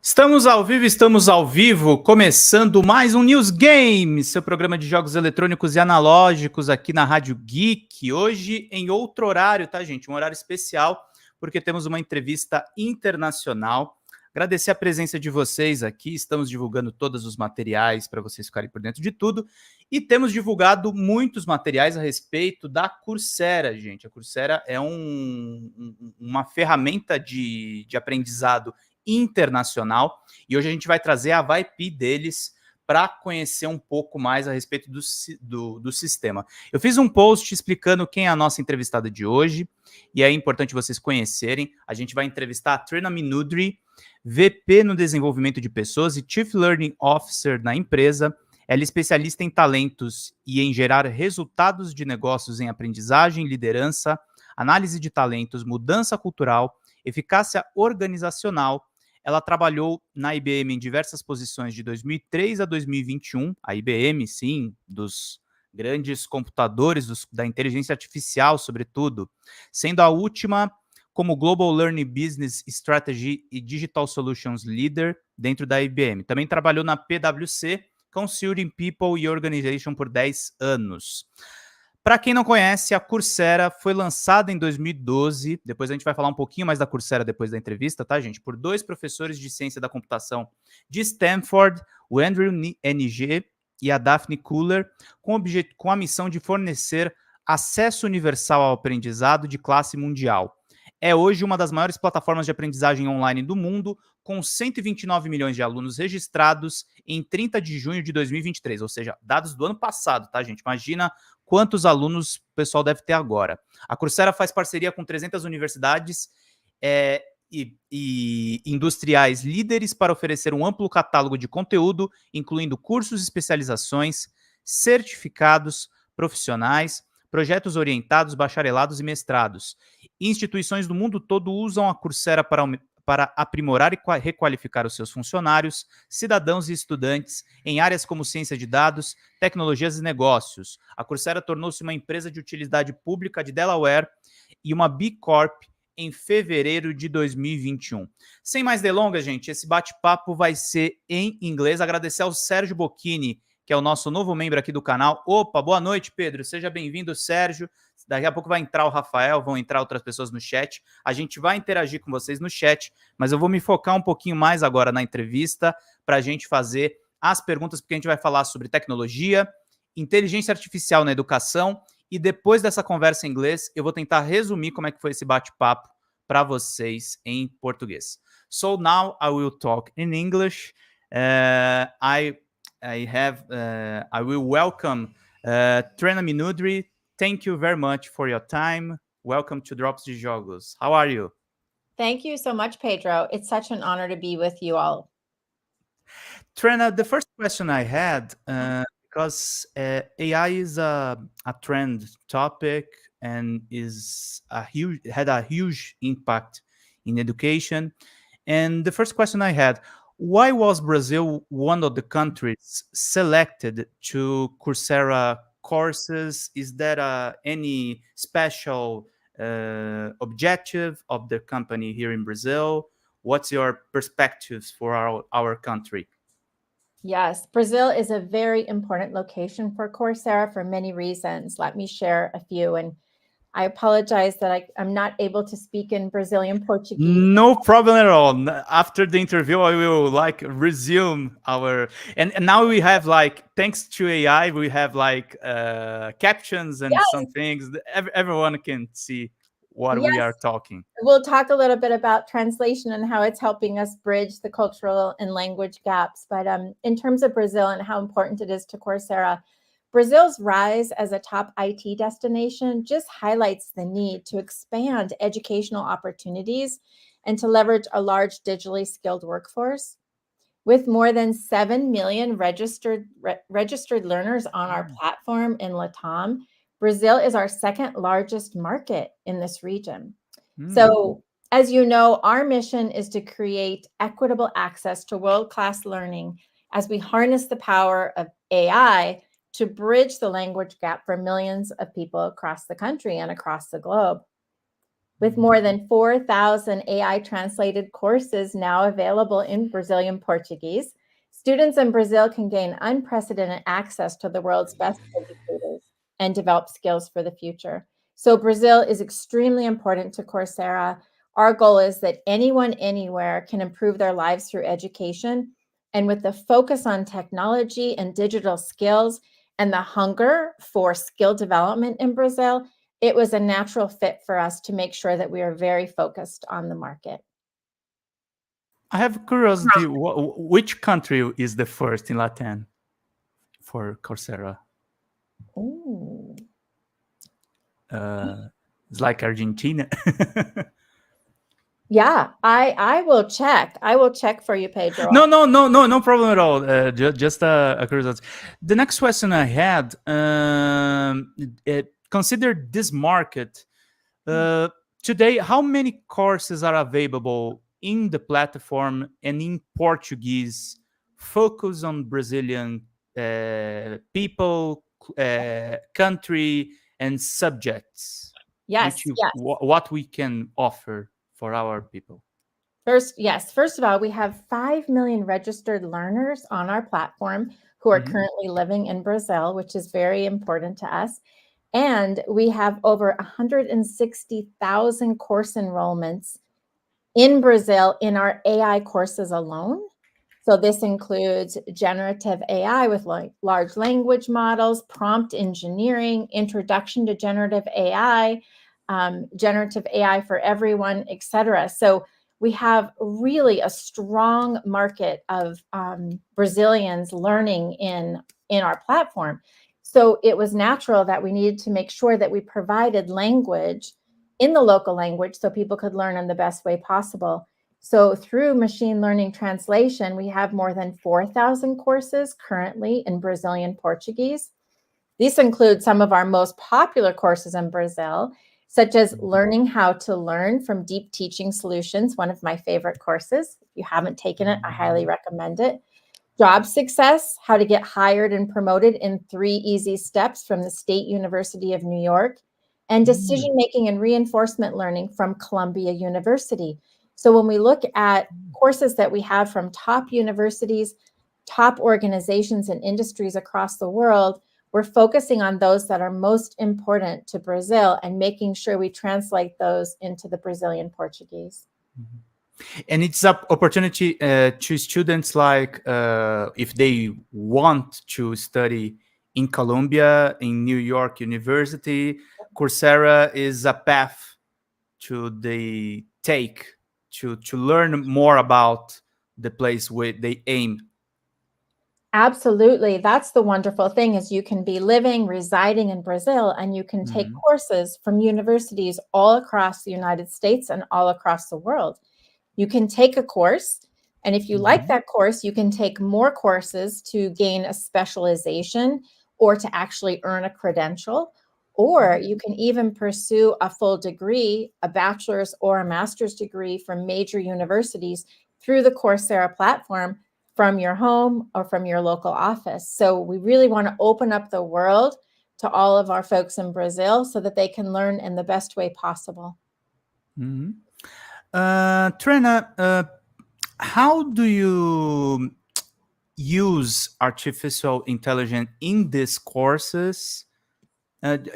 Estamos ao vivo, começando mais um NewsGames, seu programa de jogos eletrônicos e analógicos aqui na Rádio Geek. Hoje em outro horário, tá, gente? Um horário especial, porque temos uma entrevista internacional. Agradecer a presença de vocês aqui, estamos divulgando todos os materiais para vocês ficarem por dentro de tudo. E temos divulgado muitos materiais a respeito da Coursera, gente. A Coursera é uma ferramenta de aprendizado internacional, e hoje a gente vai trazer a VIP deles para conhecer um pouco mais a respeito do sistema. Eu fiz um post explicando quem é a nossa entrevistada de hoje, e é importante vocês conhecerem. A gente vai entrevistar a Trena Minudri, VP no Desenvolvimento de Pessoas e Chief Learning Officer na empresa. Ela é especialista em talentos e em gerar resultados de negócios em aprendizagem, liderança, análise de talentos, mudança cultural, eficácia organizacional. Ela trabalhou na IBM em diversas posições de 2003 a 2021. A IBM, sim, dos grandes computadores, da inteligência artificial, sobretudo, sendo a última como Global Learning Business Strategy e Digital Solutions Leader dentro da IBM. Também trabalhou na PwC, Consulting People e Organization por 10 anos. Para quem não conhece, a Coursera foi lançada em 2012. Depois a gente vai falar um pouquinho mais da Coursera depois da entrevista, tá, gente? Por dois professores de ciência da computação de Stanford, o Andrew Ng e a Daphne Kuller, com a missão de fornecer acesso universal ao aprendizado de classe mundial. É hoje uma das maiores plataformas de aprendizagem online do mundo, com 129 milhões de alunos registrados em 30 de junho de 2023, ou seja, dados do ano passado, tá, gente? Imagina quantos alunos o pessoal deve ter agora. A Coursera faz parceria com 300 universidades e industriais líderes para oferecer um amplo catálogo de conteúdo, incluindo cursos, especializações, certificados profissionais, projetos orientados, bacharelados e mestrados. Instituições do mundo todo usam a Coursera para aprimorar e requalificar os seus funcionários, cidadãos e estudantes em áreas como ciência de dados, tecnologias e negócios. A Coursera tornou-se uma empresa de utilidade pública de Delaware e uma B Corp em fevereiro de 2021. Sem mais delongas, gente, esse bate-papo vai ser em inglês. Agradecer ao Sérgio Bocchini, que é o nosso novo membro aqui do canal. Opa, boa noite, Pedro. Seja bem-vindo, Sérgio. Daqui a pouco vai entrar o Rafael, vão entrar outras pessoas no chat. A gente vai interagir com vocês no chat, mas eu vou me focar um pouquinho mais agora na entrevista para a gente fazer as perguntas, porque a gente vai falar sobre tecnologia, inteligência artificial na educação, e depois dessa conversa em inglês, eu vou tentar resumir como é que foi esse bate-papo para vocês em português. So now I will talk in English. I will welcome Trena Minudri. Thank you very much for your time. Welcome to Drops de Jogos. How are you? Thank you so much, Pedro. It's such an honor to be with you all. Trena, the first question I had, because AI is a trend topic and had a huge impact in education. And the first question I had, why was Brazil one of the countries selected to Coursera courses? Is there any special objective of the company here in Brazil? What's your perspectives for our country? Yes, Brazil is a very important location for Coursera for many reasons. Let me share a few. And I apologize that I'm not able to speak in Brazilian Portuguese. No problem at all. After the interview, I will resume our, and now we have thanks to AI, we have captions and some things. Everyone can see what we are talking. We'll talk a little bit about translation and how it's helping us bridge the cultural and language gaps. But in terms of Brazil and how important it is to Coursera, Brazil's rise as a top IT destination just highlights the need to expand educational opportunities and to leverage a large digitally skilled workforce. With more than 7 million registered learners on our platform in LATAM, Brazil is our second largest market in this region. So, as you know, our mission is to create equitable access to world-class learning as we harness the power of AI to bridge the language gap for millions of people across the country and across the globe. with more than 4,000 AI translated courses now available in Brazilian Portuguese. Students in Brazil can gain unprecedented access to the world's best educators and develop skills for the future. So Brazil is extremely important to Coursera. Our goal is that anyone, anywhere can improve their lives through education. And with the focus on technology and digital skills and the hunger for skill development in Brazil, it was a natural fit for us to make sure that we are very focused on the market. I have curiosity, which country is the first in Latin for Coursera? Ooh. It's like Argentina. Yeah, I will check. I will check for you, Pedro. No problem at all. Just a curiosity. The next question I had, consider this market. Today, how many courses are available in the platform and in Portuguese, focus on Brazilian people, country, and subjects? Yes, yes. What we can offer for our people? First of all, we have 5 million registered learners on our platform who are currently living in Brazil, which is very important to us. And we have over 160,000 course enrollments in Brazil in our AI courses alone. So this includes generative AI with large language models, prompt engineering, introduction to generative AI for everyone, etc. So we have really a strong market of Brazilians learning in our platform. So it was natural that we needed to make sure that we provided language in the local language so people could learn in the best way possible. So through machine learning translation, we have more than 4,000 courses currently in Brazilian Portuguese. These include some of our most popular courses in Brazil, such as Learning How to Learn from Deep Teaching Solutions, one of my favorite courses. If you haven't taken it, I highly recommend it. Job Success, How to Get Hired and Promoted in 3 Easy Steps from the State University of New York, and Decision Making and Reinforcement Learning from Columbia University. So when we look at courses that we have from top universities, top organizations and industries across the world, we're focusing on those that are most important to Brazil and making sure we translate those into the Brazilian Portuguese. And it's an opportunity to students, like if they want to study in Columbia, in New York University, Coursera is a path to they take to learn more about the place where they aim. Absolutely. That's the wonderful thing, is you can be residing in Brazil, and you can take courses from universities all across the United States and all across the world. You can take a course, and if you like that course, you can take more courses to gain a specialization or to actually earn a credential. Or you can even pursue a full degree, a bachelor's or a master's degree from major universities through the Coursera platform from your home or from your local office. So we really want to open up the world to all of our folks in Brazil so that they can learn in the best way possible. Trena, how do you use artificial intelligence in these courses?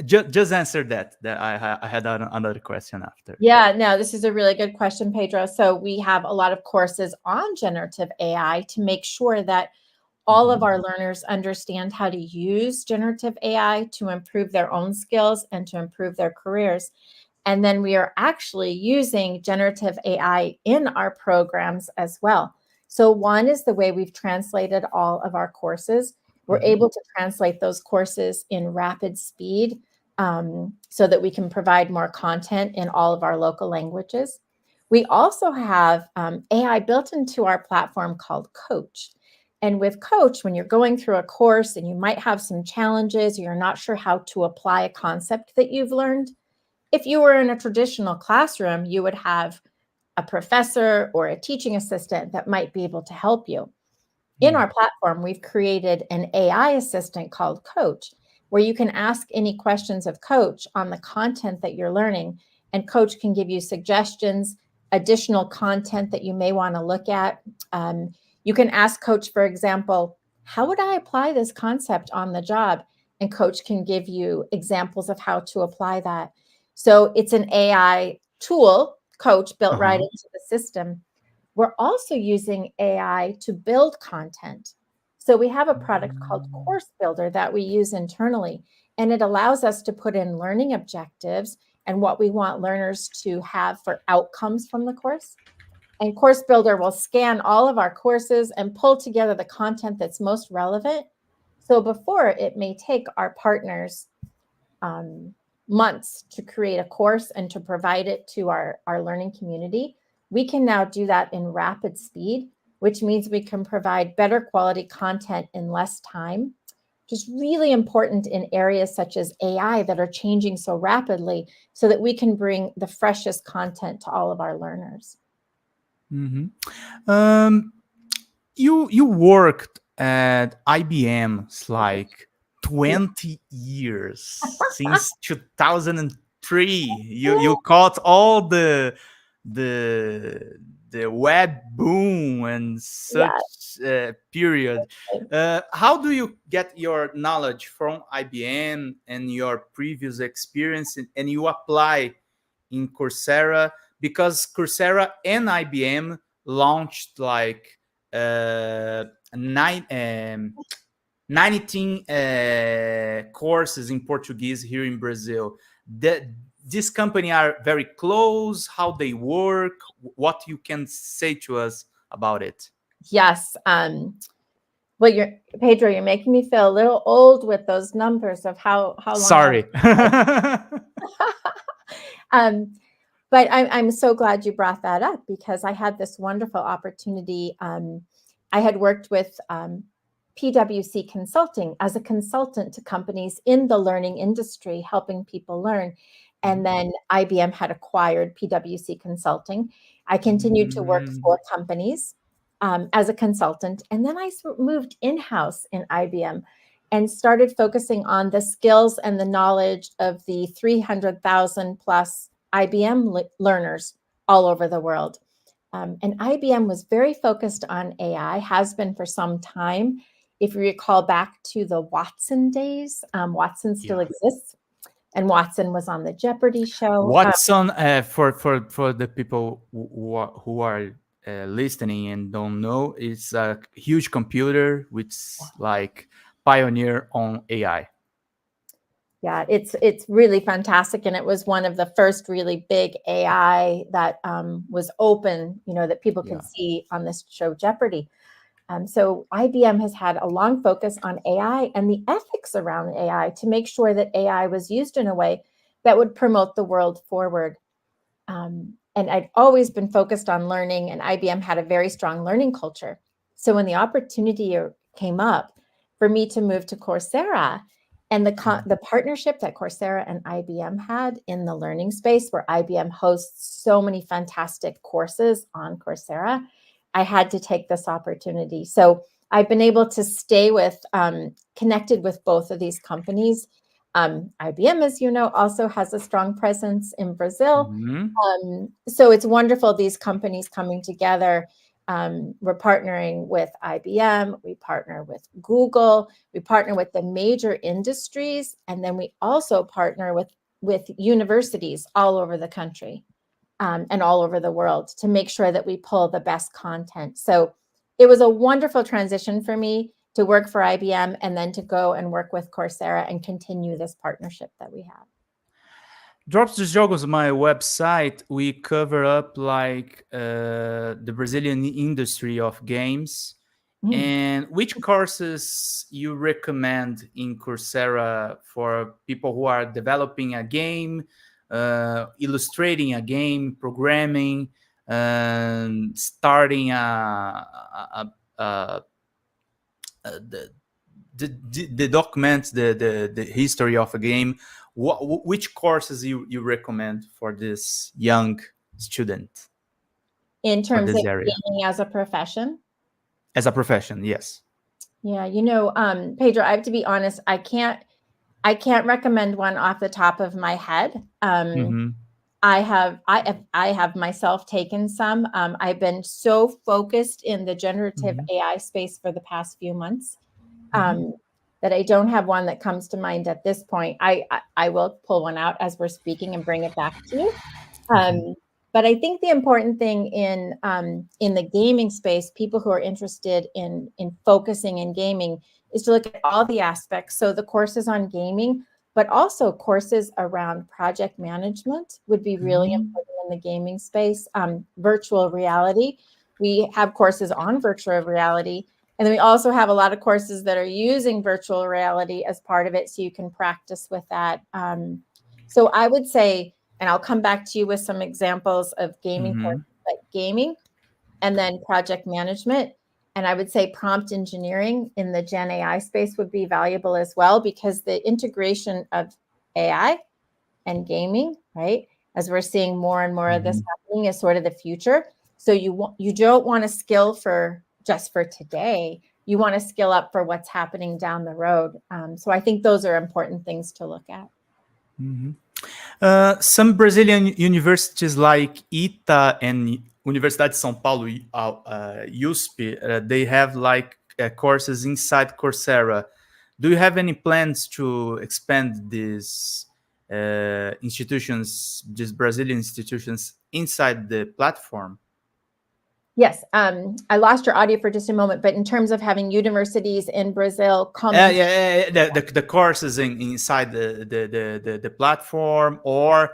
Just answer that. I had another question after. Yeah, no, this is a really good question, Pedro. So we have a lot of courses on generative AI to make sure that all of our learners understand how to use generative AI to improve their own skills and to improve their careers. And then we are actually using generative AI in our programs as well. So one is the way we've translated all of our courses. We're able to translate those courses in rapid speed so that we can provide more content in all of our local languages. We also have AI built into our platform called Coach. And with Coach, when you're going through a course and you might have some challenges, or you're not sure how to apply a concept that you've learned, if you were in a traditional classroom, you would have a professor or a teaching assistant that might be able to help you. In our platform, we've created an AI assistant called Coach, where you can ask any questions of Coach on the content that you're learning, and Coach can give you suggestions, additional content that you may want to look at. You can ask Coach, for example, how would I apply this concept on the job? And Coach can give you examples of how to apply that. So it's an AI tool, Coach, built right into the system. We're also using AI to build content. So we have a product called Course Builder that we use internally, and it allows us to put in learning objectives and what we want learners to have for outcomes from the course. And Course Builder will scan all of our courses and pull together the content that's most relevant. So before, it may take our partners months to create a course and to provide it to our learning community. We can now do that in rapid speed, which means we can provide better quality content in less time, which is really important in areas such as AI that are changing so rapidly, so that we can bring the freshest content to all of our learners. You worked at IBM like 20 years since 2003. You caught all the web boom and such period. How do you get your knowledge from IBM and your previous experience, and you apply in Coursera? Because Coursera and IBM launched like 19 courses in Portuguese here in Brazil. This company are very close, how they work, what you can say to us about it. Yes. Well, Pedro, you're making me feel a little old with those numbers of how long. Sorry. But I'm so glad you brought that up, because I had this wonderful opportunity. I had worked with PwC Consulting as a consultant to companies in the learning industry, helping people learn. And then IBM had acquired PwC Consulting. I continued to work for companies as a consultant. And then I moved in-house in IBM and started focusing on the skills and the knowledge of the 300,000 plus IBM learners all over the world. And IBM was very focused on AI, has been for some time. If you recall back to the Watson days, Watson still exists. And Watson was on the Jeopardy show. Watson, for the people who are listening and don't know, is a huge computer which like pioneer on AI. Yeah, it's really fantastic, and it was one of the first really big AI that was open, that people could see on this show Jeopardy. So IBM has had a long focus on AI and the ethics around AI to make sure that AI was used in a way that would promote the world forward. And I'd always been focused on learning, and IBM had a very strong learning culture. So when the opportunity came up for me to move to Coursera, and the partnership that Coursera and IBM had in the learning space, where IBM hosts so many fantastic courses on Coursera, I had to take this opportunity. So I've been able to stay connected with both of these companies. IBM, as you know, also has a strong presence in Brazil. So it's wonderful, these companies coming together. We're partnering with IBM, we partner with Google, we partner with the major industries, and then we also partner with universities all over the country and all over the world to make sure that we pull the best content. So it was a wonderful transition for me to work for IBM and then to go and work with Coursera and continue this partnership that we have. Drops dos Jogos, my website, we cover up like the Brazilian industry of games. And which courses you recommend in Coursera for people who are developing a game, illustrating a game, programming, starting the documents, the history of a game? Which courses you recommend for this young student? In terms of gaming as a profession? As a profession, yes. Yeah, Pedro, I have to be honest, I can't recommend one off the top of my head. I have myself taken some. I've been so focused in the generative AI space for the past few months that I don't have one that comes to mind at this point. I will pull one out as we're speaking and bring it back to you. But I think the important thing in the gaming space, people who are interested in focusing in gaming, is to look at all the aspects. So the courses on gaming, but also courses around project management would be really important in the gaming space. Virtual reality, we have courses on virtual reality. And then we also have a lot of courses that are using virtual reality as part of it, so you can practice with that. So I would say, and I'll come back to you with some examples of gaming courses, like gaming, and then project management. And I would say prompt engineering in the Gen AI space would be valuable as well, because the integration of AI and gaming, right, as we're seeing more and more of this happening, is sort of the future. So you don't want to skill for just for today. You want to skill up for what's happening down the road. So I think those are important things to look at. Some Brazilian universities like ITA and Universidade de São Paulo, USP, they have like courses inside Coursera. Do you have any plans to expand these institutions, these Brazilian institutions, inside the platform? Yes, I lost your audio for just a moment, but in terms of having universities in Brazil come, the courses inside the platform, or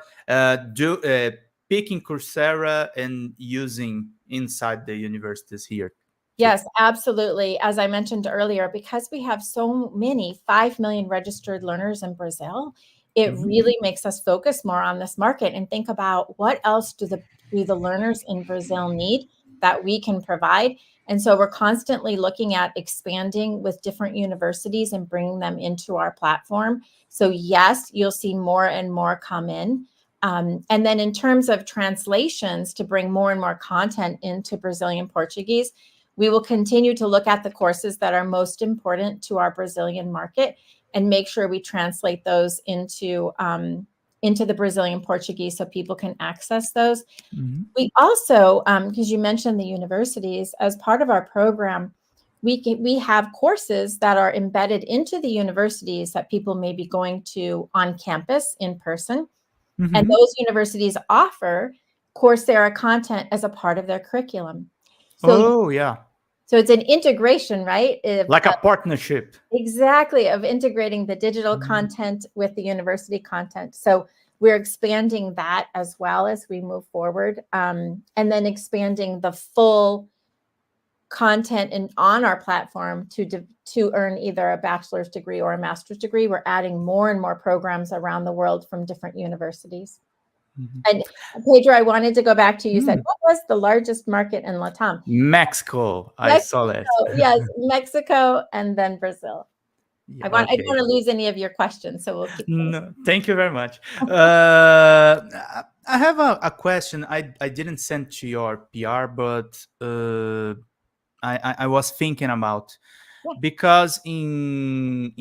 picking Coursera and using inside the universities here. Yes, absolutely. As I mentioned earlier, because we have so many 5 million registered learners in Brazil, it really makes us focus more on this market and think about what else do the learners in Brazil need that we can provide. And so we're constantly looking at expanding with different universities and bringing them into our platform. So yes, you'll see more and more come in. And then in terms of translations, to bring more and more content into Brazilian Portuguese, we will continue to look at the courses that are most important to our Brazilian market and make sure we translate those into the Brazilian Portuguese so people can access those. We also, because you mentioned the universities, as part of our program, we have courses that are embedded into the universities that people may be going to on campus in person. And those universities offer Coursera content as a part of their curriculum. So, so it's an integration, right? Like a partnership. Exactly, of integrating the digital content with the university content. So we're expanding that as well as we move forward, and then expanding the full content on our platform to earn either a bachelor's degree or a master's degree. We're adding more and more programs around the world from different universities. And Pedro, I wanted to go back to you. Said, what was the largest market in Latam? Mexico. I saw that. Yes, Mexico, and then Brazil. I don't want to lose any of your questions, so we'll keep going. No, thank you very much. I have a question. I didn't send to your PR, but I was thinking about, because in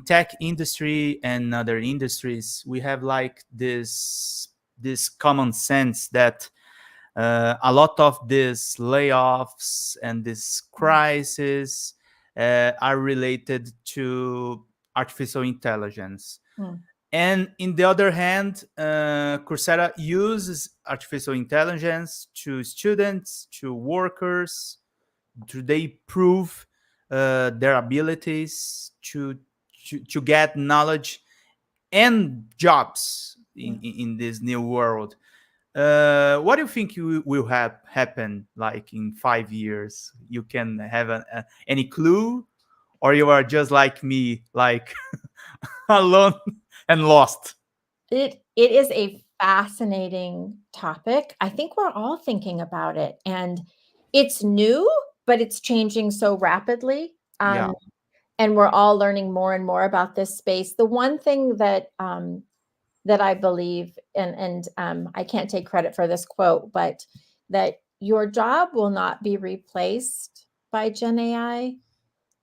tech industry and other industries, we have like this common sense that a lot of these layoffs and this crisis are related to artificial intelligence. And in the other hand, Coursera uses artificial intelligence to students, to workers, to they prove their abilities to get knowledge and jobs in this new world. What do you think will happen like in 5 years? You can have any clue, or you are just like me, like alone and lost? It is a fascinating topic. I think we're all thinking about it, and it's new, but it's changing so rapidly. And we're all learning more and more about this space. The one thing that that I believe, and I can't take credit for this quote, but that your job will not be replaced by Gen AI,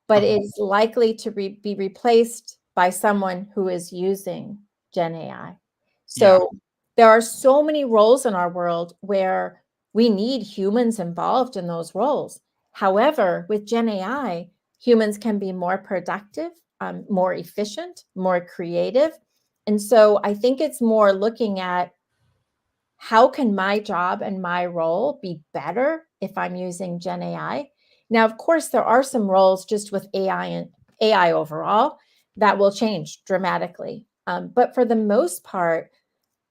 but it's likely to be replaced by someone who is using Gen AI. So there are so many roles in our world where we need humans involved in those roles. However, with Gen AI, humans can be more productive, more efficient, more creative. And so I think it's more looking at how can my job and my role be better if I'm using Gen AI? Now, of course, there are some roles just with AI and AI overall that will change dramatically. But for the most part,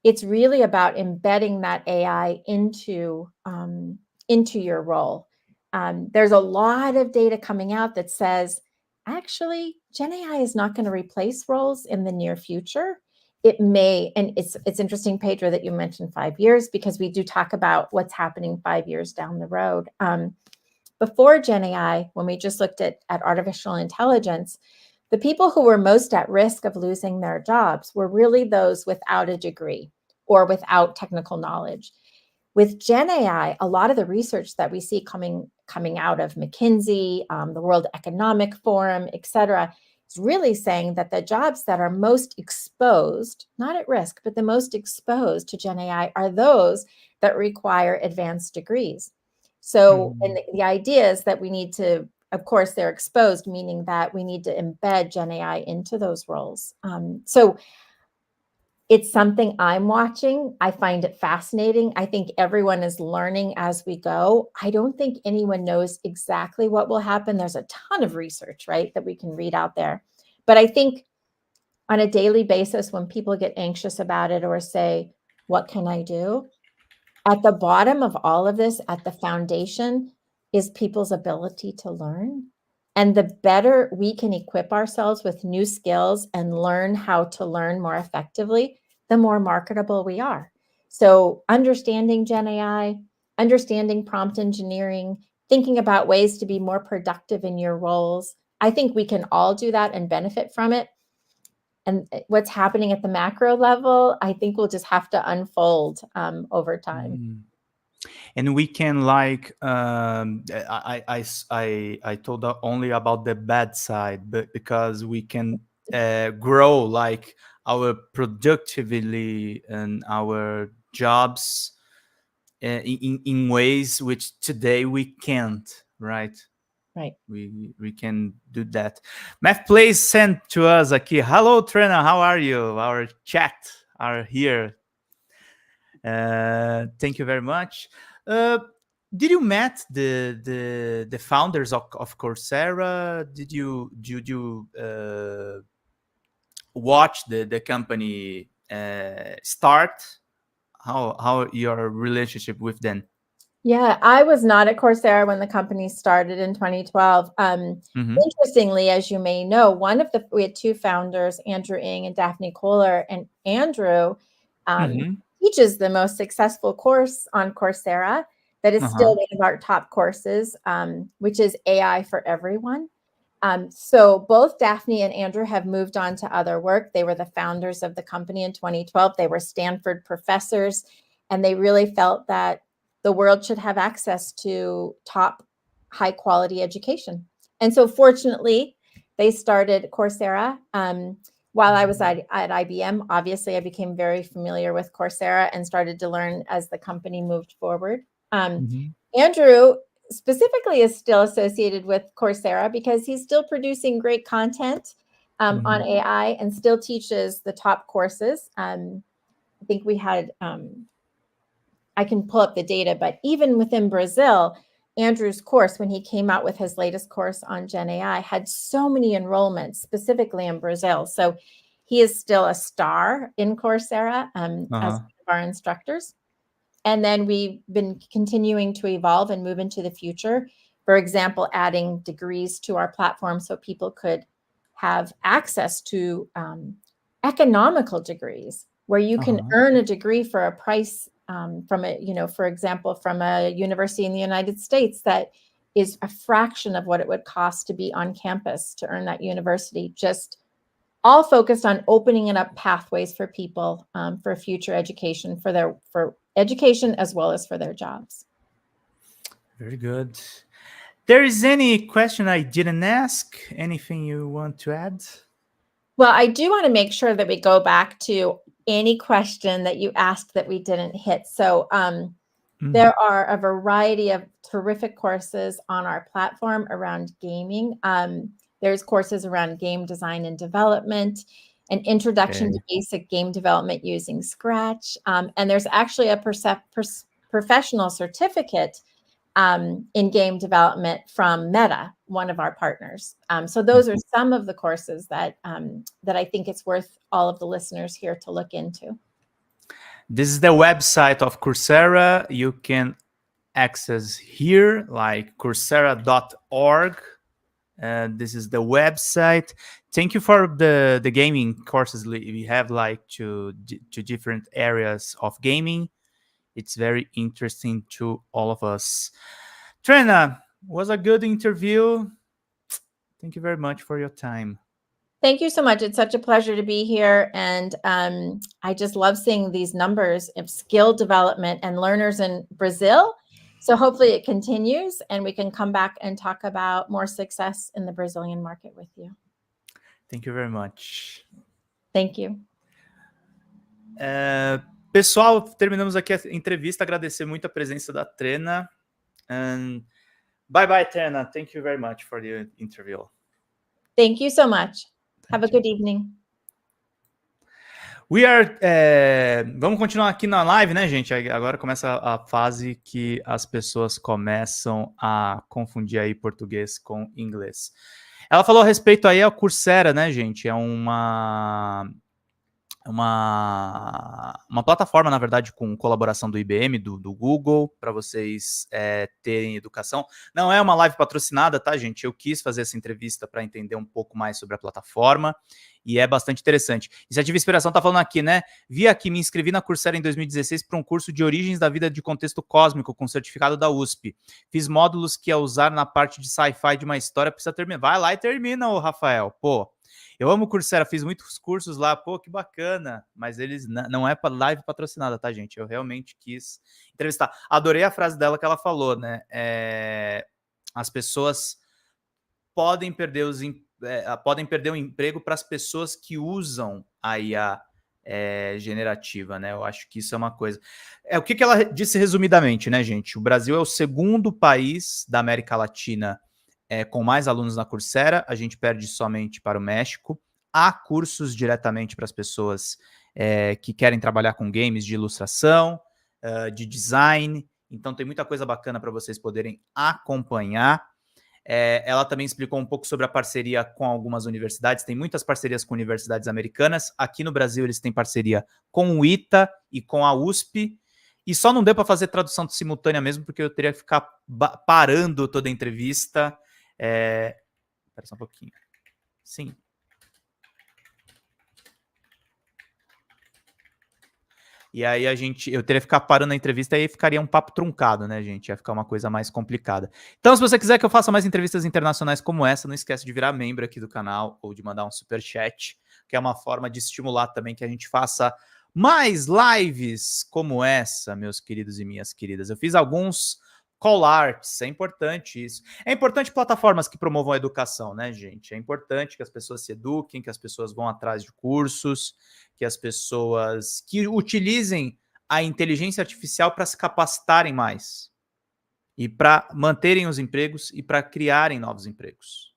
it's really about embedding that AI into your role. There's a lot of data coming out that says, actually, Gen AI is not going to replace roles in the near future. It may, and it's interesting, Pedro, that you mentioned 5 years, because we do talk about what's happening 5 years down the road. Before Gen AI, when we just looked at artificial intelligence, the people who were most at risk of losing their jobs were really those without a degree or without technical knowledge. With Gen AI, a lot of the research that we see coming out of McKinsey, the World Economic Forum, et cetera, is really saying that the jobs that are most exposed, not at risk, but the most exposed to Gen AI are those that require advanced degrees. So, and the idea is that we need to, of course, they're exposed, meaning that we need to embed Gen AI into those roles. So it's something I'm watching. I find it fascinating. I think everyone is learning as we go. I don't think anyone knows exactly what will happen. There's a ton of research, right, that we can read out there. But I think on a daily basis, when people get anxious about it or say, what can I do? At the bottom of all of this, at the foundation, is people's ability to learn. And the better we can equip ourselves with new skills and learn how to learn more effectively, the more marketable we are. So understanding Gen AI, understanding prompt engineering, thinking about ways to be more productive in your roles. I think we can all do that and benefit from it. And what's happening at the macro level, I think we'll just have to unfold over time. And we can I told only about the bad side, but because we can grow like our productivity and our jobs in ways which today we can't, right? Right. We can do that. Math Plays sent to us aqui. Hello, Trena, how are you? Our chat are here. Thank you very much. Did you met the founders of Coursera? Did you watch the company start? How your relationship with them? Yeah, I was not at Coursera when the company started in 2012. Interestingly, as you may know, we had two founders, Andrew Ng and Daphne Kohler, and Andrew teaches the most successful course on Coursera that is still one of our top courses, which is AI for Everyone. So both Daphne and Andrew have moved on to other work. They were the founders of the company in 2012. They were Stanford professors, and they really felt that the world should have access to top high quality education. And so fortunately, they started Coursera. While I was at IBM, obviously, I became very familiar with Coursera and started to learn as the company moved forward. Andrew specifically is still associated with Coursera because he's still producing great content on AI and still teaches the top courses. I think we had, I can pull up the data, but even within Brazil, Andrew's course, when he came out with his latest course on Gen AI, had so many enrollments, specifically in Brazil. So he is still a star in Coursera as one of our instructors. And then we've been continuing to evolve and move into the future. For example, adding degrees to our platform so people could have access to economical degrees where you can earn a degree for a price from a, for example, from a university in the United States that is a fraction of what it would cost to be on campus to earn that university. Just all focused on opening it up pathways for people for future education, for education as well as for their jobs. Very good. There is any question I didn't ask? Anything you want to add? Well, I do want to make sure that we go back to any question that you asked that we didn't hit. So there are a variety of terrific courses on our platform around gaming. There's courses around game design and development, an introduction to basic game development using Scratch. And there's actually a professional certificate in game development from Meta, one of our partners. So those are some of the courses that I think it's worth all of the listeners here to look into. This is the website of Coursera. You can access here, like coursera.org. This is the website. Thank you for the gaming courses. We have like two different areas of gaming. It's very interesting to all of us. Trena, was a good interview. Thank you very much for your time. Thank you so much. It's such a pleasure to be here. And I just love seeing these numbers of skill development and learners in Brazil. So hopefully it continues and we can come back and talk about more success in the Brazilian market with you. Thank you very much. Thank you. Pessoal, terminamos aqui a entrevista. Agradecer muito a presença da Trena. Bye bye, Trena. Thank you very much for the interview. Thank you so much. Have a good evening. Vamos continuar aqui na live, né, gente? Agora começa a fase que as pessoas começam a confundir aí português com inglês. Ela falou a respeito aí ao Coursera, né, gente? É uma plataforma, na verdade, com colaboração do IBM, do Google, para vocês terem educação. Não é uma live patrocinada, tá, gente? Eu quis fazer essa entrevista para entender um pouco mais sobre a plataforma e é bastante interessante. Iniciativa Inspiração tá falando aqui, né? Vi aqui, me inscrevi na Coursera em 2016 para um curso de Origens da Vida de Contexto Cósmico com certificado da USP. Fiz módulos que ia usar na parte de sci-fi de uma história, precisa terminar. Vai lá e termina, ô Rafael. Pô, eu amo Coursera, fiz muitos cursos lá, pô, que bacana, mas eles não é live patrocinada, tá, gente? Eu realmente quis entrevistar. Adorei a frase dela que ela falou, né? As pessoas podem perder o emprego para as pessoas que usam a IA generativa, né? Eu acho que isso é uma coisa. O que ela disse resumidamente, né, gente? O Brasil é o segundo país da América Latina com mais alunos na Coursera, a gente perde somente para o México. Há cursos diretamente para as pessoas que querem trabalhar com games de ilustração, de design, então tem muita coisa bacana para vocês poderem acompanhar. Ela também explicou um pouco sobre a parceria com algumas universidades, tem muitas parcerias com universidades americanas. Aqui no Brasil eles têm parceria com o ITA e com a USP, e só não deu para fazer tradução simultânea mesmo, porque eu teria que ficar parando toda a entrevista. Espera só um pouquinho. Sim. E aí eu teria que ficar parando a entrevista e aí ficaria um papo truncado, né, gente? Ia ficar uma coisa mais complicada. Então, se você quiser que eu faça mais entrevistas internacionais como essa, não esquece de virar membro aqui do canal ou de mandar um superchat, que é uma forma de estimular também que a gente faça mais lives como essa, meus queridos e minhas queridas. Eu fiz alguns call arts, é importante isso. É importante plataformas que promovam a educação, né, gente? É importante que as pessoas se eduquem, que as pessoas vão atrás de cursos, que as pessoas que utilizem a inteligência artificial para se capacitarem mais e para manterem os empregos e para criarem novos empregos.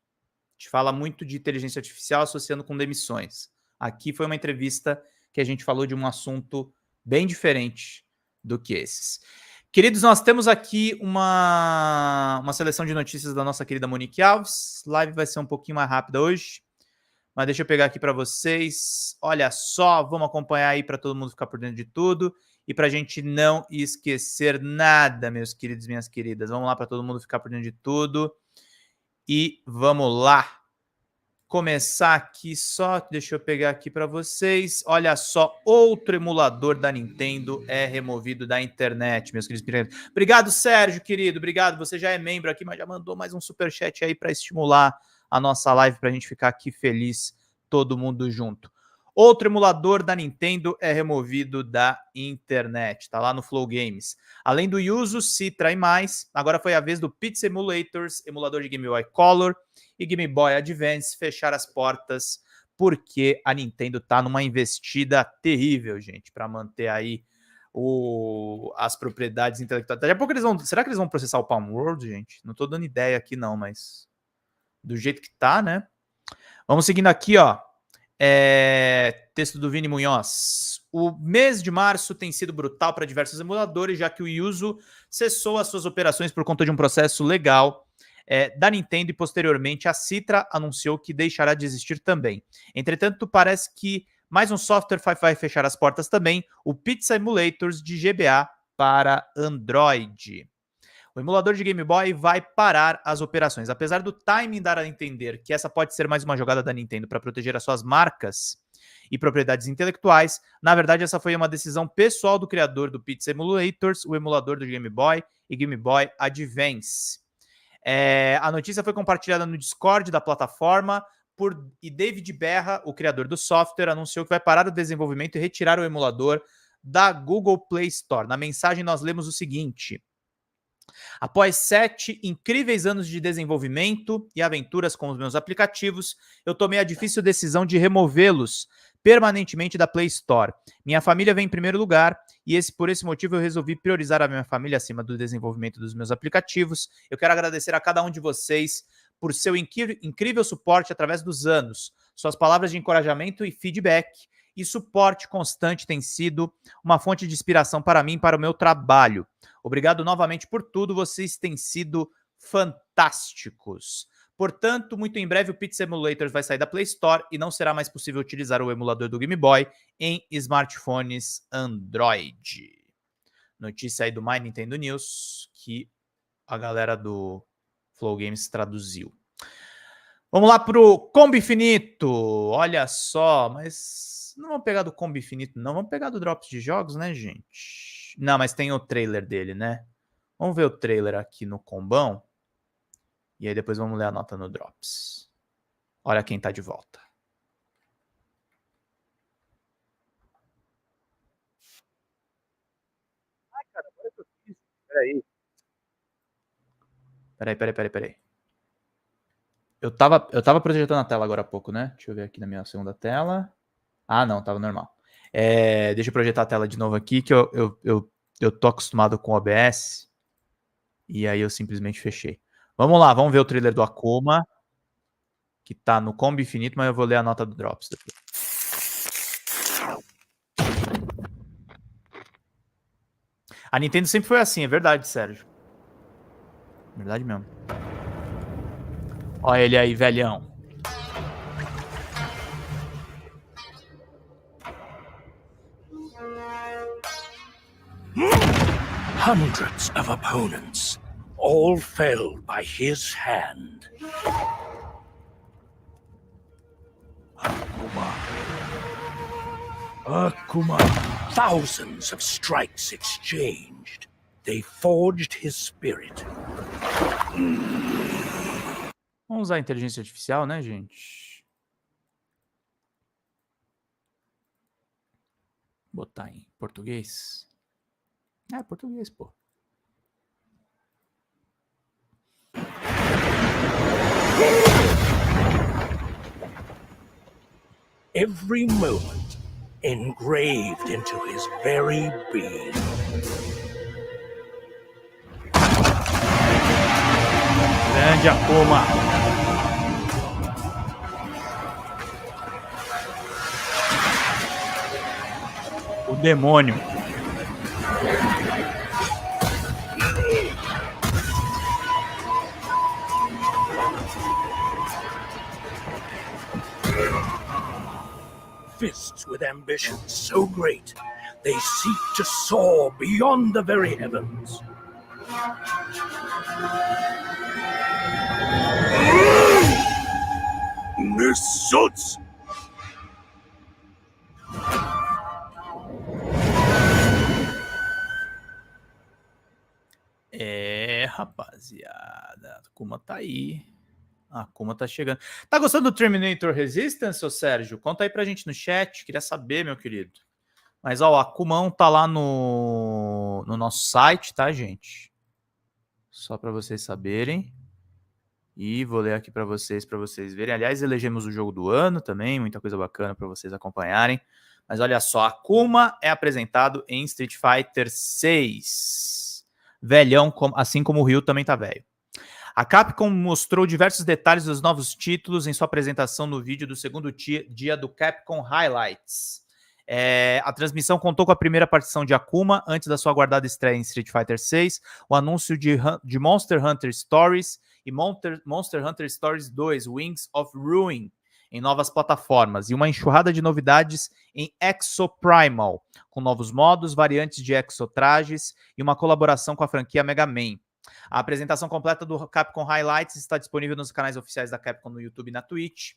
A gente fala muito de inteligência artificial associando com demissões. Aqui foi uma entrevista que a gente falou de um assunto bem diferente do que esses. Queridos, nós temos aqui uma seleção de notícias da nossa querida Monique Alves. Live vai ser um pouquinho mais rápida hoje, mas deixa eu pegar aqui para vocês. Olha só, vamos acompanhar aí para todo mundo ficar por dentro de tudo e para a gente não esquecer nada, meus queridos e minhas queridas. Vamos lá para todo mundo ficar por dentro de tudo e vamos lá. Começar aqui só, deixa eu pegar aqui para vocês. Olha só, outro emulador da Nintendo é removido da internet, meus queridos. Obrigado, Sérgio, querido, obrigado. Você já é membro aqui, mas já mandou mais um superchat aí para estimular a nossa live, para a gente ficar aqui feliz, todo mundo junto. Outro emulador da Nintendo é removido da internet, tá lá no Flow Games. Além do Yuzu, Citra e mais, agora foi a vez do Pizza Emulators, emulador de Game Boy Color e Game Boy Advance, fechar as portas porque a Nintendo tá numa investida terrível, gente, para manter aí as propriedades intelectuais. Daqui a pouco eles vão... Será que eles vão processar o Palm World, gente? Não tô dando ideia aqui não, mas do jeito que tá, né? Vamos seguindo aqui, ó. Texto do Vini Munhoz. O mês de março tem sido brutal para diversos emuladores, já que o Yuzu cessou as suas operações por conta de um processo legal da Nintendo e posteriormente a Citra anunciou que deixará de existir também. Entretanto, parece que mais um software vai fechar as portas também, o Pizza Emulators de GBA para Android. O emulador de Game Boy vai parar as operações. Apesar do timing dar a entender que essa pode ser mais uma jogada da Nintendo para proteger as suas marcas e propriedades intelectuais, na verdade essa foi uma decisão pessoal do criador do Pizza Emulators, o emulador do Game Boy e Game Boy Advance. A notícia foi compartilhada no Discord da plataforma e David Berra, o criador do software, anunciou que vai parar o desenvolvimento e retirar o emulador da Google Play Store. Na mensagem nós lemos o seguinte: após 7 incríveis anos de desenvolvimento e aventuras com os meus aplicativos, eu tomei a difícil decisão de removê-los permanentemente da Play Store. Minha família vem em primeiro lugar e por esse motivo eu resolvi priorizar a minha família acima do desenvolvimento dos meus aplicativos. Eu quero agradecer a cada um de vocês por seu incrível suporte através dos anos. Suas palavras de encorajamento e feedback e suporte constante tem sido uma fonte de inspiração para mim e para o meu trabalho. Obrigado novamente por tudo, vocês têm sido fantásticos. Portanto, muito em breve o Pizza Emulator vai sair da Play Store e não será mais possível utilizar o emulador do Game Boy em smartphones Android. Notícia aí do My Nintendo News que a galera do Flow Games traduziu. Vamos lá pro Combo Infinito. Olha só, mas não vamos pegar do Combo Infinito, não. Vamos pegar do Drops de Jogos, né, gente? Não, mas tem o trailer dele, né? Vamos ver o trailer aqui no Combão. E aí depois vamos ler a nota no Drops. Olha quem tá de volta. Ai, cara, agora que eu fiz. Peraí. Eu tava projetando a tela agora há pouco, né? Deixa eu ver aqui na minha segunda tela. Ah, não, tava normal. Deixa eu projetar a tela de novo aqui, que eu tô acostumado com o OBS. E aí eu simplesmente fechei. Vamos lá, vamos ver o trailer do Akuma, que tá no Combo Infinito, mas eu vou ler a nota do Drops depois. A Nintendo sempre foi assim, é verdade, Sérgio. Verdade mesmo. Olha ele aí, velhão. Hundreds of opponents, all fell by his hand. Akuma. Thousands of strikes exchanged. They forged his spirit. Vamos usar a inteligência artificial, né, gente? Botar em português. Português, pô. Every moment engraved into his very being. Grande Akuma. O demônio. Fists with ambitions so great, they seek to soar beyond the very heavens. Nissuts! Rapaziada, a Akuma tá aí. A Akuma tá chegando. Tá gostando do Terminator Resistance, ô Sérgio? Conta aí pra gente no chat, queria saber, meu querido. Mas, ó, o Akumão tá lá no nosso site, tá, gente? Só pra vocês saberem. E vou ler aqui para vocês verem. Aliás, elegemos o jogo do ano também, muita coisa bacana para vocês acompanharem. Mas olha só, Akuma é apresentado em Street Fighter 6. Velhão, assim como o Ryu também tá velho. A Capcom mostrou diversos detalhes dos novos títulos em sua apresentação no vídeo do segundo dia do Capcom Highlights. A transmissão contou com a primeira partição de Akuma antes da sua aguardada estreia em Street Fighter 6, o anúncio de Monster Hunter Stories e Monster Hunter Stories 2, Wings of Ruin, em novas plataformas, e uma enxurrada de novidades em Exo Primal, com novos modos, variantes de Exo Trajes e uma colaboração com a franquia Mega Man. A apresentação completa do Capcom Highlights está disponível nos canais oficiais da Capcom no YouTube e na Twitch.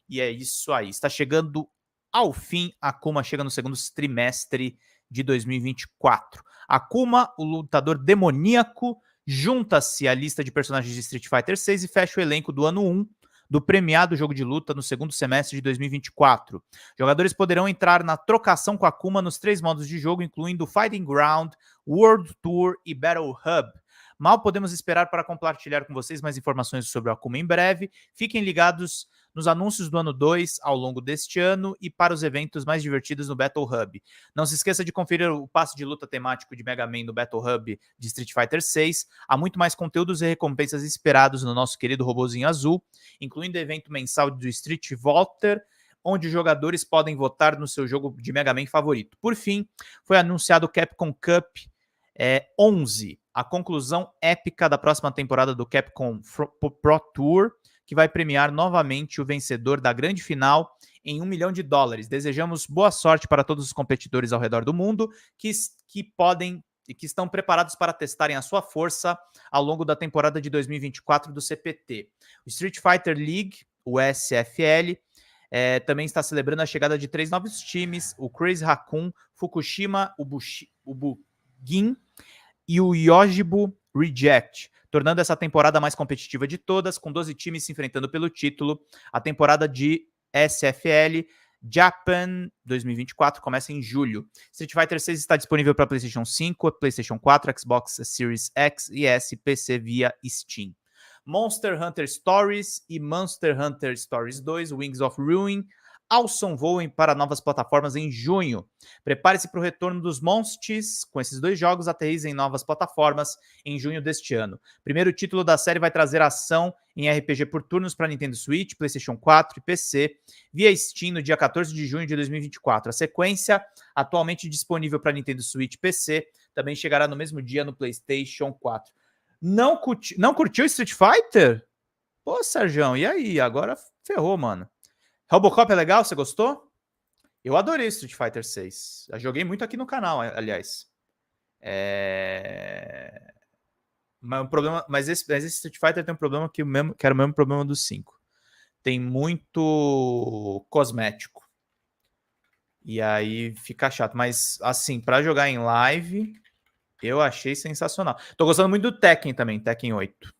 E é isso aí. Está chegando ao fim. Akuma chega no segundo trimestre de 2024. Akuma, o lutador demoníaco, junta-se à lista de personagens de Street Fighter 6 e fecha o elenco do ano 1 do premiado jogo de luta no segundo semestre de 2024. Jogadores poderão entrar na trocação com Akuma nos 3 modos de jogo, incluindo Fighting Ground, World Tour e Battle Hub. Mal podemos esperar para compartilhar com vocês mais informações sobre o Akuma em breve. Fiquem ligados nos anúncios do ano 2 ao longo deste ano e para os eventos mais divertidos no Battle Hub. Não se esqueça de conferir o passe de luta temático de Mega Man no Battle Hub de Street Fighter 6. Há muito mais conteúdos e recompensas esperados no nosso querido robozinho azul, incluindo o evento mensal do Street Voter, onde os jogadores podem votar no seu jogo de Mega Man favorito. Por fim, foi anunciado o Capcom Cup 11, a conclusão épica da próxima temporada do Capcom Pro Tour, que vai premiar novamente o vencedor da grande final em $1 milhão. Desejamos boa sorte para todos os competidores ao redor do mundo que estão preparados para testarem a sua força ao longo da temporada de 2024 do CPT. O Street Fighter League, o SFL, também está celebrando a chegada de 3 novos times, o Crazy Raccoon, Fukushima, o Bugin e o Yojibu Reject, tornando essa temporada a mais competitiva de todas, com 12 times se enfrentando pelo título. A temporada de SFL Japan 2024 começa em julho. Street Fighter 6 está disponível para PlayStation 5, PlayStation 4, Xbox Series X e S, PC via Steam. Monster Hunter Stories e Monster Hunter Stories 2, Wings of Ruin, alçam voem para novas plataformas em junho. Prepare-se para o retorno dos Monsters. Com esses 2 jogos, aterrizem em novas plataformas em junho deste ano. Primeiro título da série vai trazer ação em RPG por turnos para Nintendo Switch, PlayStation 4 e PC, via Steam no dia 14 de junho de 2024. A sequência, atualmente disponível para Nintendo Switch e PC, também chegará no mesmo dia no PlayStation 4. Não curtiu Street Fighter? Pô, Sérgio, e aí? Agora ferrou, mano. Robocop é legal? Você gostou? Eu adorei Street Fighter 6. Já joguei muito aqui no canal, aliás. Mas esse Street Fighter tem um problema que era o mesmo problema do 5. Tem muito cosmético. E aí fica chato. Mas, assim, pra jogar em live, eu achei sensacional. Tô gostando muito do Tekken também, Tekken 8.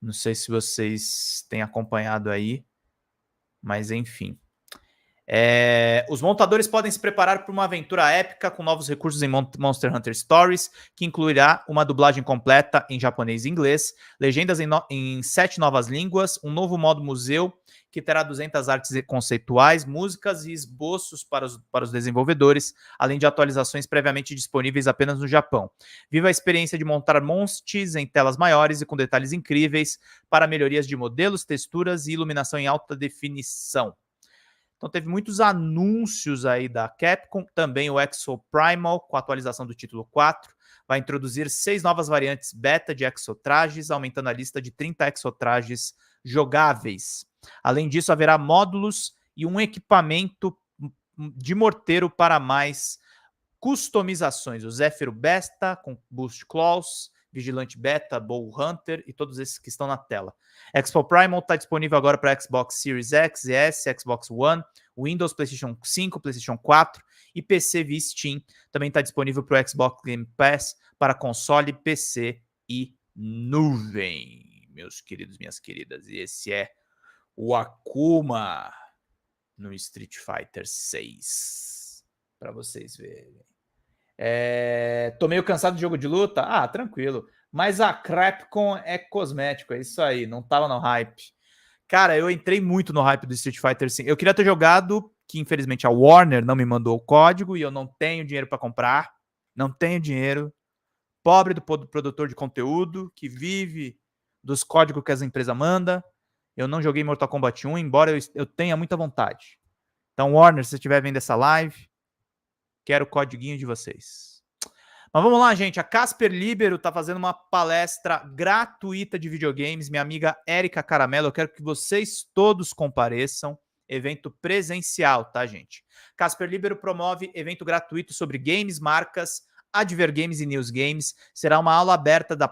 Não sei se vocês têm acompanhado aí, mas enfim. Os montadores podem se preparar para uma aventura épica com novos recursos em Monster Hunter Stories, que incluirá uma dublagem completa em japonês e inglês, legendas em 7 novas línguas, um novo modo museu, que terá 200 artes conceituais, músicas e esboços para os desenvolvedores, além de atualizações previamente disponíveis apenas no Japão. Viva a experiência de montar monstros em telas maiores e com detalhes incríveis para melhorias de modelos, texturas e iluminação em alta definição. Então teve muitos anúncios aí da Capcom, também o Exo Primal, com a atualização do título 4, vai introduzir 6 novas variantes beta de exotrajes, aumentando a lista de 30 exotrajes jogáveis. Além disso, haverá módulos e um equipamento de morteiro para mais customizações. O Zephyr Besta, com Boost Claws, Vigilante Beta, Bow Hunter e todos esses que estão na tela. Expo Primal está disponível agora para Xbox Series X e S, Xbox One, Windows, PlayStation 5, PlayStation 4 e PC via Steam. Também está disponível para o Xbox Game Pass para console, PC e nuvem, meus queridos, minhas queridas. E esse é o Akuma no Street Fighter 6. Para vocês verem. Tô meio cansado de jogo de luta? Ah, tranquilo. Mas a Capcom é cosmético, é isso aí, não tava no hype. Cara, eu entrei muito no hype do Street Fighter V. Eu queria ter jogado, que infelizmente a Warner não me mandou o código e eu não tenho dinheiro para comprar. Não tenho dinheiro. Pobre do produtor de conteúdo que vive dos códigos que as empresas mandam. Eu não joguei Mortal Kombat 1, embora eu tenha muita vontade. Então, Warner, se você estiver vendo essa live, quero o codiguinho de vocês. Mas vamos lá, gente. A Casper Libero está fazendo uma palestra gratuita de videogames. Minha amiga Érica Caramelo, eu quero que vocês todos compareçam. Evento presencial, tá, gente? Casper Libero promove evento gratuito sobre games, marcas, Advergames e NewsGames. Será uma aula aberta da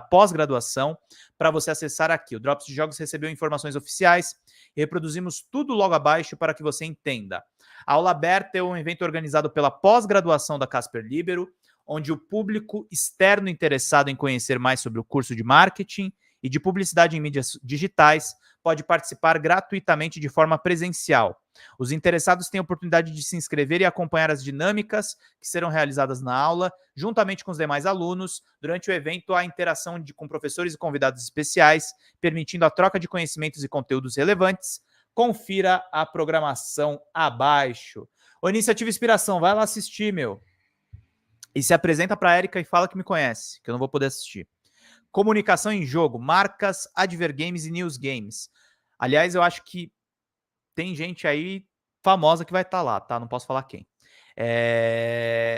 pós-graduação para você acessar aqui. O Drops de Jogos recebeu informações oficiais e reproduzimos tudo logo abaixo para que você entenda. A aula aberta é um evento organizado pela pós-graduação da Casper Libero, onde o público externo interessado em conhecer mais sobre o curso de marketing e de publicidade em mídias digitais pode participar gratuitamente de forma presencial. Os interessados têm a oportunidade de se inscrever e acompanhar as dinâmicas que serão realizadas na aula, juntamente com os demais alunos. Durante o evento, há interação com professores e convidados especiais, permitindo a troca de conhecimentos e conteúdos relevantes. Confira a programação abaixo. Ô, Iniciativa Inspiração, vai lá assistir, meu. E se apresenta para a Érica e fala que me conhece, que eu não vou poder assistir. Comunicação em jogo, marcas, Advergames e NewsGames. Aliás, eu acho que tem gente aí famosa que vai estar lá, tá? Não posso falar quem.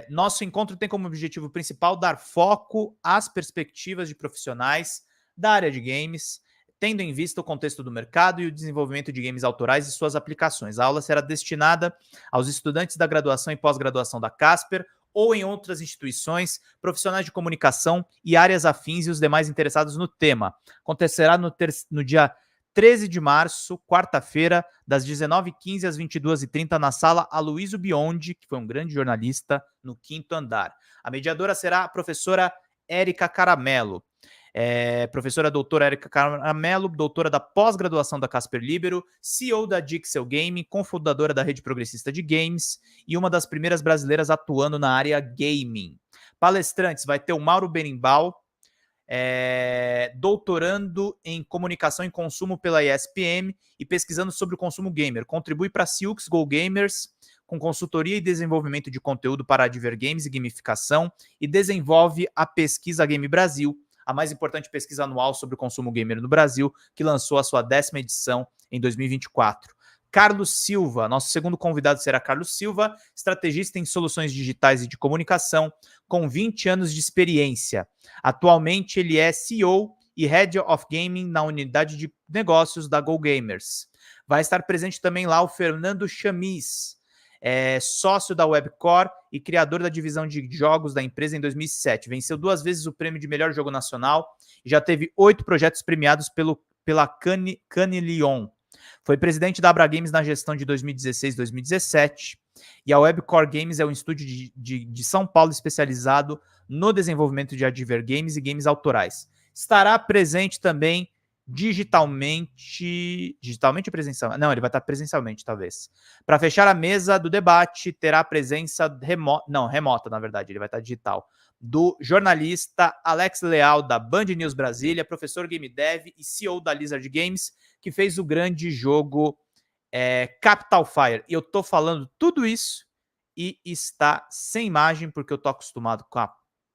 Nosso encontro tem como objetivo principal dar foco às perspectivas de profissionais da área de games, tendo em vista o contexto do mercado e o desenvolvimento de games autorais e suas aplicações. A aula será destinada aos estudantes da graduação e pós-graduação da Casper ou em outras instituições, profissionais de comunicação e áreas afins e os demais interessados no tema. Acontecerá no dia 13 de março, quarta-feira, das 19h15 às 22h30, na sala Aloysio Biondi, que foi um grande jornalista, no 5º andar. A mediadora será a professora Érica Caramelo. Professora doutora Érica Caramelo, doutora da pós-graduação da Casper Libero, CEO da Dixel Game, cofundadora da Rede Progressista de Games e uma das primeiras brasileiras atuando na área gaming. Palestrantes, vai ter o Mauro Berimbau, doutorando em comunicação e consumo pela ESPM e pesquisando sobre o consumo gamer. Contribui para a Silks Go Gamers com consultoria e desenvolvimento de conteúdo para Advergames e gamificação e desenvolve a Pesquisa Game Brasil, a mais importante pesquisa anual sobre o consumo gamer no Brasil, que lançou a sua 10ª edição em 2024. Carlos Silva, nosso segundo convidado será Carlos Silva, estrategista em soluções digitais e de comunicação, com 20 anos de experiência. Atualmente ele é CEO e Head of Gaming na unidade de negócios da Go Gamers. Vai estar presente também lá o Fernando Chamis, sócio da Webcore e criador da divisão de jogos da empresa em 2007. Venceu 2 vezes o prêmio de melhor jogo nacional e já teve 8 projetos premiados pela Cannes Lion. Foi presidente da Abra Games na gestão de 2016-2017 e a Webcore Games é um estúdio de São Paulo especializado no desenvolvimento de Advergames e games autorais. Estará presente também digitalmente ou presencialmente? Não, ele vai estar presencialmente, talvez. Para fechar a mesa do debate, terá a presença remota, na verdade, ele vai estar digital, do jornalista Alex Leal, da Band News Brasília, professor game dev e CEO da Lizard Games, que fez o grande jogo Capital Fire. E eu tô falando tudo isso e está sem imagem, porque eu tô acostumado com a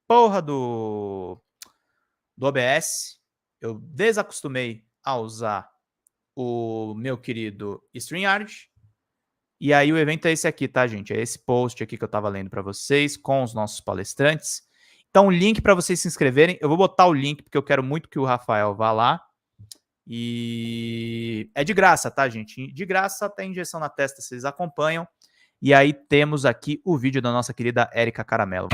porra do OBS. Eu desacostumei a usar o meu querido StreamYard. E aí o evento é esse aqui, tá, gente? É esse post aqui que eu tava lendo para vocês com os nossos palestrantes. Então, o link para vocês se inscreverem. Eu vou botar o link porque eu quero muito que o Rafael vá lá. E é de graça, tá, gente? De graça, até injeção na testa, vocês acompanham. E aí temos aqui o vídeo da nossa querida Érica Caramelo.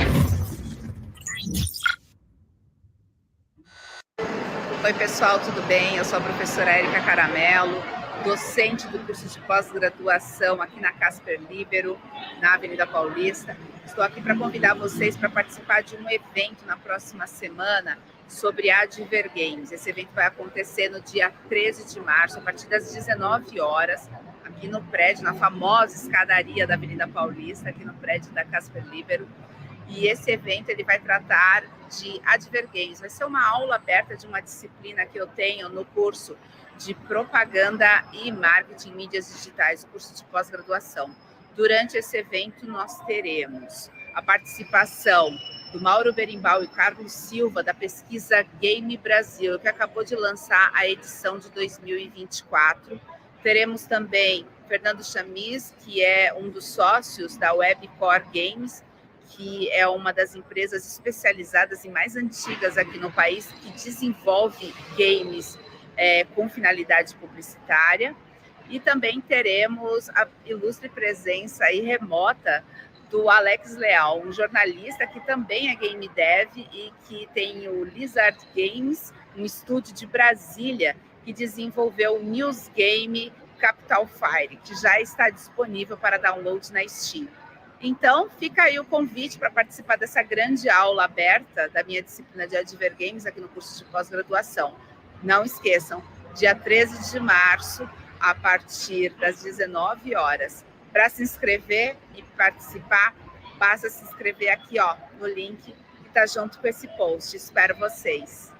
Oi, pessoal, tudo bem? Eu sou a professora Érica Caramelo, docente do curso de pós-graduação aqui na Casper Libero, na Avenida Paulista. Estou aqui para convidar vocês para participar de um evento na próxima semana sobre Advergames. Esse evento vai acontecer no dia 13 de março, a partir das 19 horas, aqui no prédio, na famosa escadaria da Avenida Paulista, aqui no prédio da Casper Libero. E esse evento ele vai tratar de Advergames. Vai ser uma aula aberta de uma disciplina que eu tenho no curso de propaganda e marketing mídias digitais, curso de pós-graduação. Durante esse evento nós teremos a participação do Mauro Berimbau e Carlos Silva, da pesquisa Game Brasil, que acabou de lançar a edição de 2024. Teremos também Fernando Chamis, que é um dos sócios da Webcore Games, que é uma das empresas especializadas e mais antigas aqui no país, que desenvolve games com finalidade publicitária. E também teremos a ilustre presença aí remota do Alex Leal, um jornalista que também é game dev e que tem o Lizard Games, um estúdio de Brasília, que desenvolveu o NewsGame Capital Fire, que já está disponível para download na Steam. Então, fica aí o convite para participar dessa grande aula aberta da minha disciplina de Advergames aqui no curso de pós-graduação. Não esqueçam, dia 13 de março, a partir das 19 horas. Para se inscrever e participar, basta se inscrever aqui, ó, no link que está junto com esse post. Espero vocês.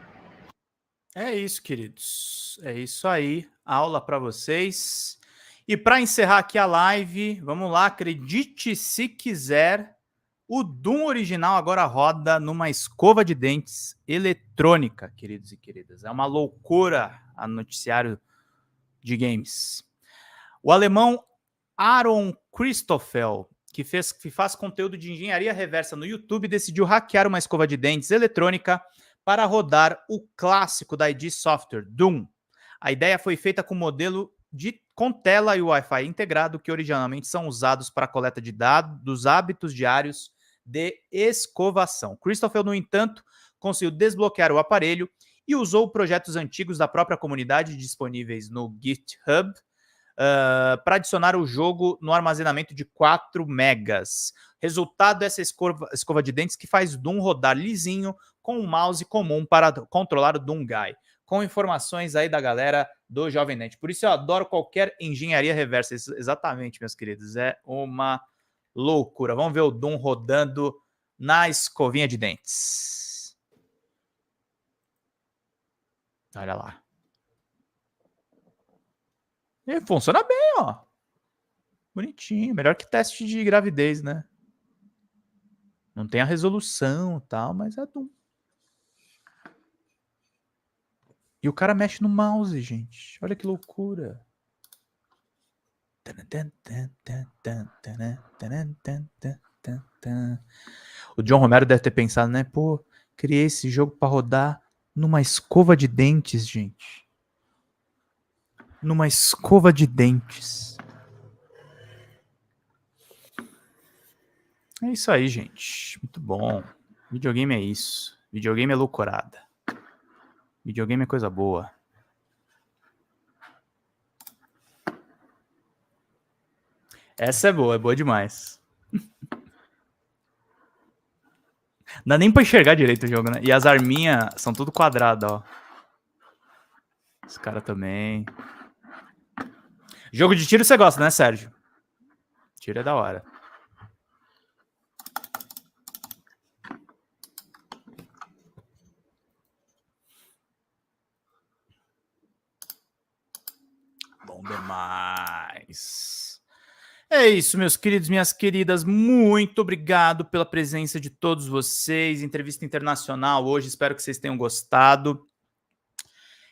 É isso, queridos. É isso aí. Aula para vocês. E para encerrar aqui a live, vamos lá, acredite se quiser, o Doom original agora roda numa escova de dentes eletrônica, queridos e queridas. É uma loucura a noticiário de games. O alemão Aaron Christoffel, que faz conteúdo de engenharia reversa no YouTube, decidiu hackear uma escova de dentes eletrônica para rodar o clássico da ID Software, Doom. A ideia foi feita com modelo com tela e Wi-Fi integrado, que originalmente são usados para a coleta de dados dos hábitos diários de escovação. Christoffel, no entanto, conseguiu desbloquear o aparelho e usou projetos antigos da própria comunidade disponíveis no GitHub para adicionar o jogo no armazenamento de 4 megas. Resultado dessa escova de dentes que faz Doom rodar lisinho com um mouse comum para controlar o Doom Guy. Com informações aí da galera do Jovem Nerd. Por isso eu adoro qualquer engenharia reversa. Exatamente, meus queridos. É uma loucura. Vamos ver o Doom rodando na escovinha de dentes. Olha lá. E funciona bem, ó. Bonitinho. Melhor que teste de gravidez, né? Não tem a resolução e tal, mas é Doom. E o cara mexe no mouse, gente. Olha que loucura. O John Romero deve ter pensado, né? Pô, criei esse jogo para rodar numa escova de dentes, gente. Numa escova de dentes. É isso aí, gente. Muito bom. Videogame é isso. Videogame é loucurada. Videogame é coisa boa. Essa é boa demais. Não dá nem pra enxergar direito o jogo, né? E as arminhas são tudo quadradas, ó. Esse cara também. Jogo de tiro você gosta, né, Sérgio? Tiro é da hora. Bom demais. É isso, meus queridos, minhas queridas. Muito obrigado pela presença de todos vocês. Entrevista internacional hoje. Espero que vocês tenham gostado.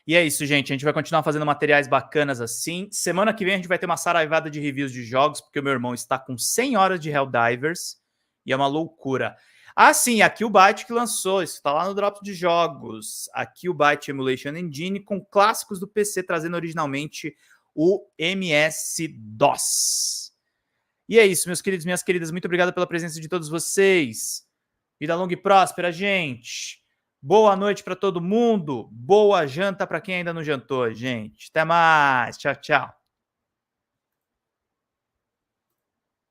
E é isso, gente. A gente vai continuar fazendo materiais bacanas assim. Semana que vem a gente vai ter uma saraivada de reviews de jogos, porque o meu irmão está com 100 horas de Helldivers. E é uma loucura. Ah, sim, aqui o Byte que lançou. Isso está lá no Drops de Jogos. Aqui o Byte Emulation Engine com clássicos do PC, trazendo originalmente o MS-DOS. E é isso, meus queridos, minhas queridas. Muito obrigado pela presença de todos vocês. Vida longa e próspera, gente. Boa noite para todo mundo. Boa janta para quem ainda não jantou, gente. Até mais. Tchau, tchau.